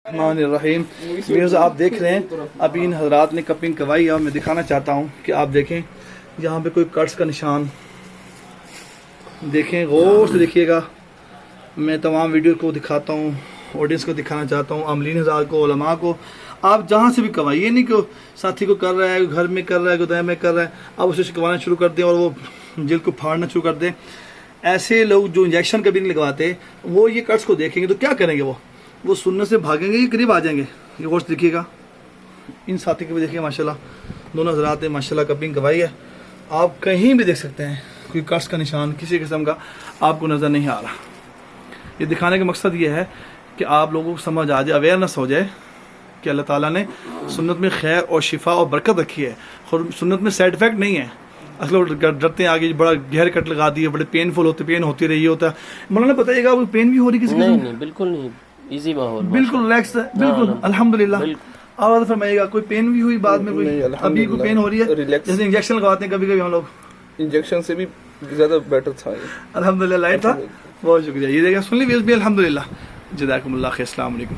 الرحمن الرحیم ویئرز آپ دیکھ رہے ہیں ابھی ان حضرات نے کپنگ کروائی اور میں دکھانا چاہتا ہوں کہ آپ دیکھیں یہاں پہ کوئی کٹس کا نشان دیکھیں، غور سے دیکھیے گا. میں تمام ویڈیو کو دکھاتا ہوں، آڈینس کو دکھانا چاہتا ہوں، عاملین حضرات کو، علماء کو. آپ جہاں سے بھی کروائیں، یہ نہیں کہ ساتھی کو کر رہا ہے، گھر میں کر رہا ہے، گدائے میں کر رہا ہے، آپ اسے شکوانا شروع کر دیں اور وہ جلد کو پھاڑنا شروع کر دیں. ایسے لوگ جو انجیکشن کبھی نہیں لگواتے وہ یہ کٹس کو دیکھیں گے تو کیا کریں گے؟ وہ سنت سے بھاگیں گے، یہ قریب آ جائیں گے. یہ غور سے دیکھیے گا، ان ساتھی کو بھی دیکھیے، ماشاءاللہ دونوں حضرات نے ماشاءاللہ کپنگ کروائی ہے. آپ کہیں بھی دیکھ سکتے ہیں کوئی کٹس کا نشان کسی قسم کا آپ کو نظر نہیں آ رہا. یہ دکھانے کا مقصد یہ ہے کہ آپ لوگوں کو سمجھ آ جائے، اویئرنیس ہو جائے کہ اللہ تعالیٰ نے سنت میں خیر اور شفا اور برکت رکھی ہے، اور سنت میں سائڈ افیکٹ نہیں ہے. اصل لوگ ڈرتے ہیں آگے، بڑا گہر کٹ لگا دیے، بڑے پین فل ہوتے، پین ہوتی رہی ہوتا ہے. مولانا بتائیے گا وہ پین بھی ہو رہی کسی قسم؟ نہیں بالکل نہیں، ایزی ماحول، بالکل ریلیکس ہے، بالکل الحمدللہ. اور فرمائیے گا کوئی پین بھی ہوئی بعد میں؟ کوئی ابھی کوئی پین ہو رہی ہے؟ جیسے انجیکشن لگواتے ہیں کبھی کبھی ہم لوگ، انجیکشن سے بھی زیادہ بیٹر تھا. الحمدللہ لائٹ تھا. بہت شکریہ. یہ دیکھیں سن لی بھی الحمدللہ. جزاکم اللہ خیر. السلام علیکم.